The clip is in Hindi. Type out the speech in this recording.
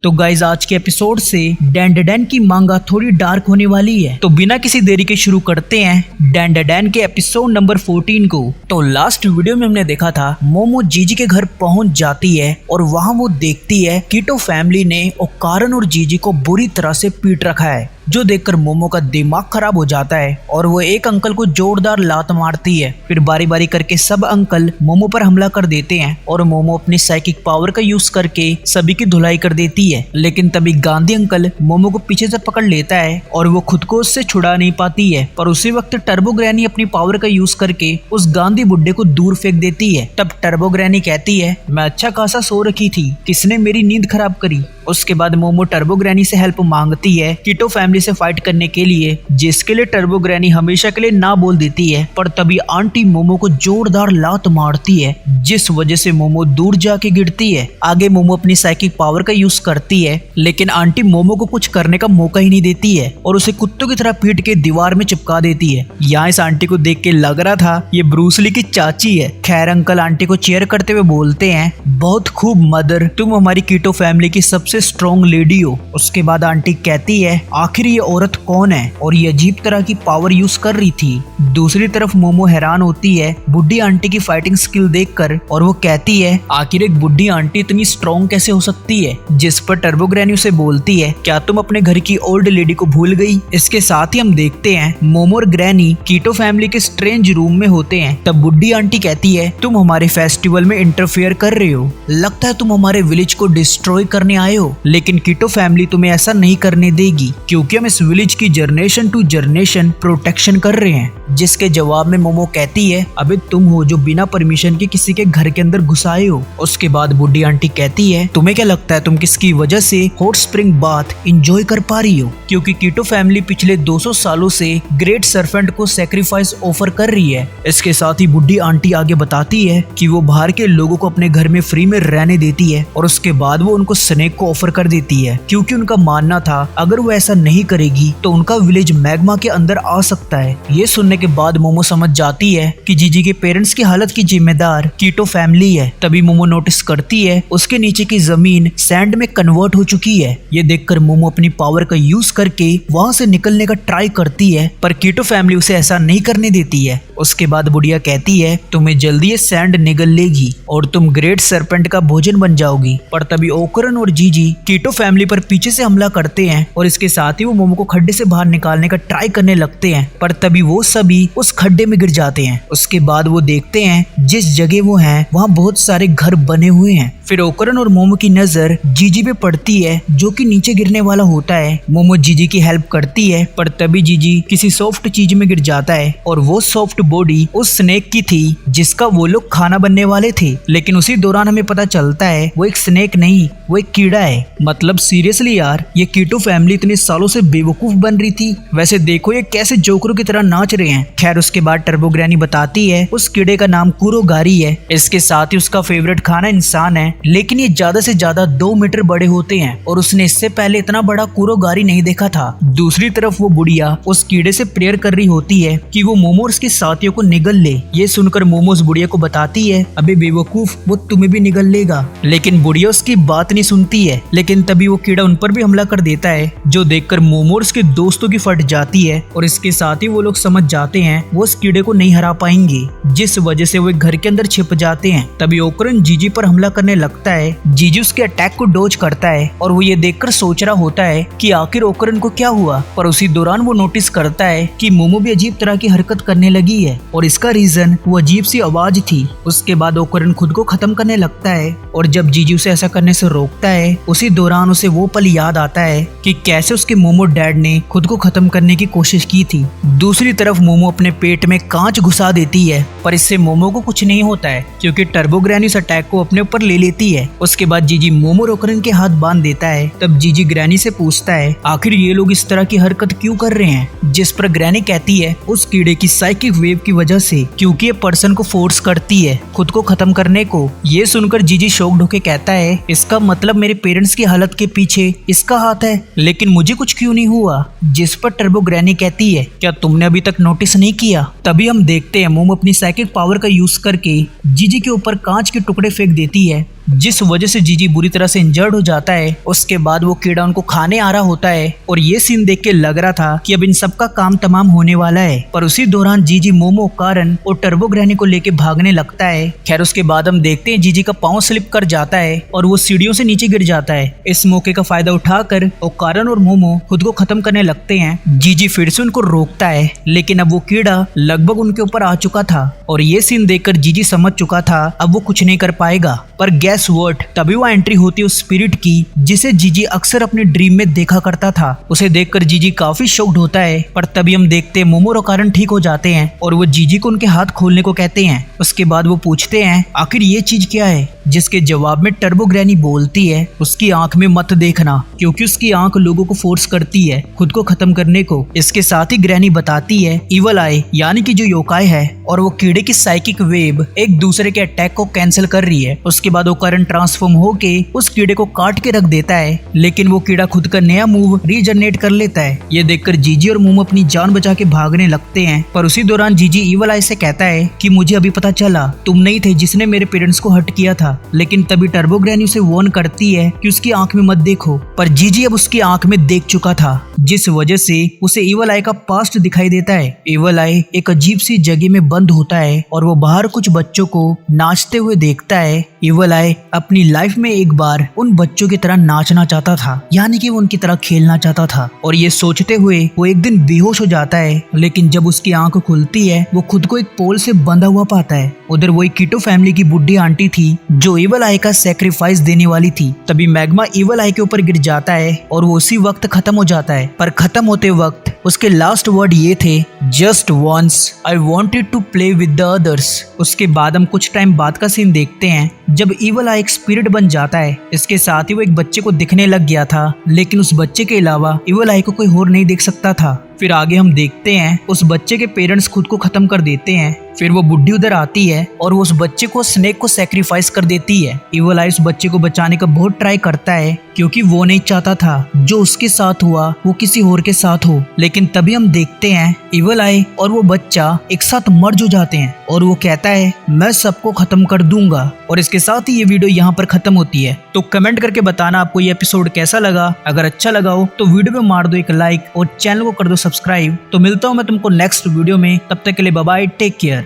तो गाइज आज के एपिसोड से डैन की मांगा थोड़ी डार्क होने वाली है। तो बिना किसी देरी के शुरू करते हैं डैन के एपिसोड नंबर 14 को। तो लास्ट वीडियो में हमने देखा था मोमो जीजी के घर पहुंच जाती है और वहां वो देखती है कीटो फैमिली ने ओकारण और जीजी को बुरी तरह से पीट रखा है, जो देखकर मोमो का दिमाग खराब हो जाता है और वो एक अंकल को जोरदार लात मारती है। फिर बारी बारी करके सब अंकल मोमो पर हमला कर देते हैं और मोमो अपनी साइकिक पावर का यूज करके सभी की धुलाई कर देती है। लेकिन तभी गांधी अंकल मोमो को पीछे से पकड़ लेता है और वो खुद को उससे छुड़ा नहीं पाती है। पर उसी वक्त टर्बो ग्रैनी अपनी पावर का यूज करके उस गांधी बुड्ढे को दूर फेंक देती है। तब टर्बो ग्रैनी कहती है, मैं अच्छा खासा सो रखी थी, किसने मेरी नींद खराब करी। उसके बाद मोमो टर्बो ग्रैनी से हेल्प मांगती है कीटो फैमिली से फाइट करने के लिए, जिसके लिए टर्बो ग्रैनी हमेशा के लिए ना बोल देती है। पर तभी आंटी मोमो को जोरदार लात मारती है, जिस वजह से मोमो दूर जाके गिरती है। आगे मोमो अपनी साइकिक पावर का यूज करती है, लेकिन आंटी मोमो को कुछ करने का मौका ही नहीं देती है और उसे कुत्तों की तरह पीट के दीवार में चिपका देती है। यहाँ इस आंटी को देख के लग रहा था ये ब्रूस ली की चाची है। खैर अंकल आंटी को चेयर करते हुए बोलते हैं, बहुत खूब मदर, तुम हमारी कीटो फैमिली की सबसे स्ट्रॉन्ग लेडी हो। उसके बाद आंटी कहती है, आखिर ये औरत कौन है और ये अजीब तरह की पावर यूज कर रही थी। दूसरी तरफ मोमो हैरान होती है बुढ़ी आंटी की फाइटिंग स्किल देखकर और वो कहती है, आखिर एक बुढ़ी आंटी इतनी स्ट्रॉन्ग कैसे हो सकती है। जिस पर टर्बो ग्रैनी उसे बोलती है, क्या तुम अपने घर की ओल्ड लेडी को भूल गई। इसके साथ ही हम देखते हैं मोमो और ग्रैनी कीटो फैमिली के स्ट्रेंज रूम में होते हैं। तब बुढ़ी आंटी कहती है, तुम हमारे फेस्टिवल में इंटरफेयर कर रहे हो, लगता है तुम हमारे विलेज को डिस्ट्रॉय करने आए हो। लेकिन कीटो फैमिली तुम्हें ऐसा नहीं करने देगी, क्योंकि हम इस विलेज की जनरेशन टू जनरेशन प्रोटेक्शन कर रहे हैं। जिसके जवाब में मोमो कहती है, अबे तुम हो जो बिना परमिशन के किसी के घर के अंदर घुस आए हो। उसके बाद बुढ़ी आंटी कहती है, तुम्हें क्या लगता है तुम किसकी वजह से हॉट स्प्रिंग बाथ एंजॉय कर पा रही हो। क्योंकि कीटो फैमिली पिछले 200 सालों से ग्रेट सर्पेंट को सैक्रिफाइस ऑफर कर रही है। इसके साथ ही बुढ़ी आंटी आगे बताती है कि वो बाहर के लोगों को अपने घर में फ्री में रहने देती है और उसके बाद वो उनको स्नेक को ऑफर कर देती है, क्योंकि उनका मानना था अगर वो ऐसा नहीं करेगी तो उनका विलेज मैग्मा के अंदर आ सकता है। ये सुनने के बाद मोमो समझ जाती है कि जीजी के पेरेंट्स की हालत की जिम्मेदार कीटो फैमिली है। तभी मोमो नोटिस करती है उसके नीचे की जमीन सैंड में कन्वर्ट हो चुकी है। ये देखकर मोमो अपनी पावर का यूज करके वहां से निकलने का ट्राई करती है, पर कीटो फैमिली उसे ऐसा नहीं करने देती है। उसके बाद बुढ़िया कहती है, तुम्हें जल्दी ये सैंड निगल लेगी और तुम ग्रेट सर्पेंट का भोजन बन जाओगी। पर तभी ओकरन और जीजी कीटो फैमिली पर पीछे से हमला करते हैं और इसके साथ ही वो मोमो को खड्डे से बाहर निकालने का ट्राई करने लगते हैं, पर तभी वो सभी उस खड्डे में गिर जाते हैं। उसके बाद वो देखते हैं जिस जगह वो हैं वहाँ बहुत सारे घर बने हुए हैं। फिर ओकरन और मोमो की नजर जीजी पे पड़ती है, जो कि नीचे गिरने वाला होता है। मोमो जीजी की हेल्प करती है, पर तभी जीजी किसी सॉफ्ट चीज में गिर जाता है और वो सॉफ्ट बॉडी उस स्नेक की थी जिसका वो लोग खाना बनने वाले थे। लेकिन उसी दौरान हमें पता चलता है वो एक स्नेक नहीं, वो एक कीड़ा है। मतलब सीरियसली यार, ये कीटो फैमिली इतने सालों से बेवकूफ बन रही थी। वैसे देखो ये कैसे जोकरों की तरह नाच रहे हैं। खैर उसके बाद टर्बो ग्रैनी बताती है उस कीड़े का नाम कुरोगारी है। इसके साथ ही उसका फेवरेट खाना इंसान है, लेकिन ये ज्यादा से ज्यादा 2 मीटर बड़े होते हैं और उसने इससे पहले इतना बड़ा कुरोगारी नहीं देखा था। दूसरी तरफ वो बुढ़िया उस कीड़े से प्रेयर कर रही होती है कि वो मोमो और उसके साथियों को निगल ले। ये सुनकर मोमो उस बुढ़िया को बताती है, अबे बेवकूफ, वो तुम्हें भी निगल लेगा। लेकिन बुढ़िया उसकी बात नहीं सुनती है। लेकिन तभी वो कीड़ा उन पर भी हमला कर देता है, जो देखकर मोमो और उसके दोस्तों की फट जाती है और इसके साथ ही वो लोग समझ जाते हैं वो उस कीड़े को नहीं हरा पाएंगे, जिस वजह से वो एक घर के अंदर छिप जाते हैं। तभी ओकरन जीजी पर हमला करने लगता है। जीजी उसके अटैक को डोज करता है और वो ये देखकर सोच रहा होता है कि आखिर ओकरन को क्या हुआ। पर उसी दौरान वो नोटिस करता है कि मोमो भी अजीब तरह की हरकत करने लगी है और इसका रीजन वो अजीब सी आवाज थी। उसके बाद ओकरन खुद को खत्म करने लगता है और जब जीजी उसे ऐसा करने से रोकता है, उसी दौरान उसे वो पल याद आता है कि कैसे उसके मोमो डैड ने खुद को खत्म करने की कोशिश की थी। दूसरी तरफ मोमो अपने पेट में कांच घुसा देती है, पर इससे मोमो को कुछ नहीं होता है, क्योंकि टर्बो ग्रैनी उस अटैक को अपने ऊपर ले लेती है। उसके बाद जीजी मोमो और ओकरन के हाथ बांध देता है। तब जीजी ग्रैनी से पूछता है, आखिर ये लोग इस तरह की हरकत क्यों कर रहे हैं। जिस पर ग्रैनी कहती है, उस कीड़े की साइकिक वेव की वजह से, क्योंकि ये पर्सन को फोर्स करती है खुद को खत्म करने को। ये सुनकर जीजी शॉक्ड होके कहता है, इसका मतलब मेरे पेरेंट्स की हालत के पीछे इसका हाथ है, लेकिन मुझे कुछ क्यों नहीं हुआ। जिस पर टर्बो ग्रैनी कहती है, क्या तुमने अभी तक नोटिस नहीं किया। तभी हम देखते हैं मोमो अपनी साइकिक पावर का यूज करके जीजी के ऊपर कांच के टुकड़े फेंक देती है जिस वजह से जीजी बुरी तरह से इंजर्ड हो जाता है। उसके बाद वो कीड़ा उनको खाने आ रहा होता है और ये सीन देख के लग रहा था कि अब इन सब का काम तमाम होने वाला है। पर उसी दौरान जीजी मोमो, कारण और टर्बो ग्रैनी को लेके भागने लगता है। खैर उसके बाद हम देखते हैं जीजी का पाँव स्लिप कर जाता है और वो सीढ़ियों से नीचे गिर जाता है। इस मौके का फायदा उठाकर कारण और मोमो खुद को खत्म करने लगते हैं। जीजी फिर से उनको रोकता है, लेकिन अब वो कीड़ा लगभग उनके ऊपर आ चुका था और ये सीन देखकर जीजी समझ चुका था अब वो कुछ नहीं कर पाएगा। पर गैस व्हाट, तभी वो एंट्री होती है उस स्पिरिट की जिसे जीजी अक्सर अपने ड्रीम में देखा करता था। उसे देखकर जीजी काफी शॉक्ड होता है। पर तभी हम देखते हैं मोमो और कारण ठीक हो जाते हैं और वो जीजी को उनके हाथ खोलने को कहते हैं। उसके बाद वो पूछते हैं आखिर ये चीज क्या है, जिसके जवाब में टर्बो ग्रैनी बोलती है उसकी आंख में मत देखना, क्योंकि उसकी आंख लोगों को फोर्स करती है खुद को खत्म करने को। इसके साथ ही ग्रैनी बताती है इवल आई यानी कि जो योकाई है और वो कीड़े की साइकिक वेव एक दूसरे के अटैक को कैंसिल कर रही है। उसके बाद वो कारण ट्रांसफॉर्म होके उस कीड़े को काट के रख देता है, लेकिन वो कीड़ा खुद का नया मूव रीजनरेट कर लेता है। ये देखकर जीजी और मोमो अपनी जान बचा के भागने लगते हैं। पर उसी दौरान जीजी इवल आई से कहता है कि मुझे अभी पता चला तुम नहीं थे जिसने मेरे पेरेंट्स को हर्ट किया था। लेकिन तभी टर्बो ग्रैनी उसे वार्न करती है कि उसकी आंख में मत देखो। पर जीजी अब उसकी आंख में देख चुका था, जिस वजह से उसे इवल आई का पास्ट दिखाई देता है। इवल आई एक अजीब सी जगह में बंद होता है और वो बाहर कुछ बच्चों को नाचते हुए देखता है। इवल आई अपनी लाइफ में एक बार उन बच्चों की तरह नाचना चाहता था, यानी कि वो उनकी तरह खेलना चाहता था। और ये सोचते हुए वो एक दिन बेहोश हो जाता है, लेकिन जब उसकी आंख खुलती है वो खुद को एक पोल से बंधा हुआ पाता है। उधर वही कीटो फैमिली की बुढ़ी आंटी थी जो इवल आई का सैक्रिफाइस देने वाली थी। तभी मैग्मा इवल आई के ऊपर गिर जाता है और वो उसी वक्त खत्म हो जाता है। पर खत्म होते वक्त उसके लास्ट वर्ड ये थे, just once I wanted to play with the others. उसके बाद हम कुछ टाइम बाद का सीन देखते हैं जब इवल आई एक स्पिरिट बन जाता है। इसके साथ ही वो एक बच्चे को दिखने लग गया था, लेकिन उस बच्चे के अलावा इवल आई को कोई और नहीं देख सकता था। फिर आगे हम देखते हैं उस बच्चे के पेरेंट्स खुद को खत्म कर देते हैं। फिर वो बुढ़ी उधर आती है और वो उस बच्चे को स्नेक को सैक्रिफाइस कर देती है। इवल आई उस बच्चे को बचाने का बहुत ट्राई करता है, क्योंकि वो नहीं चाहता था जो उसके साथ हुआ वो किसी और के साथ हो। लेकिन तभी हम देखते हैं इवल आई और वो बच्चा एक साथ मर्ज हो जाते हैं और वो कहता है मैं सबको खत्म कर दूंगा। और इसके साथ ही ये वीडियो यहाँ पर खत्म होती है। तो कमेंट करके बताना आपको ये एपिसोड कैसा लगा। अगर अच्छा लगा हो तो वीडियो में मार दो एक लाइक और चैनल को कर दो सब्सक्राइब। तो मिलता हूँ मैं तुमको नेक्स्ट वीडियो में, तब तक के लिए बाय बाय, टेक केयर।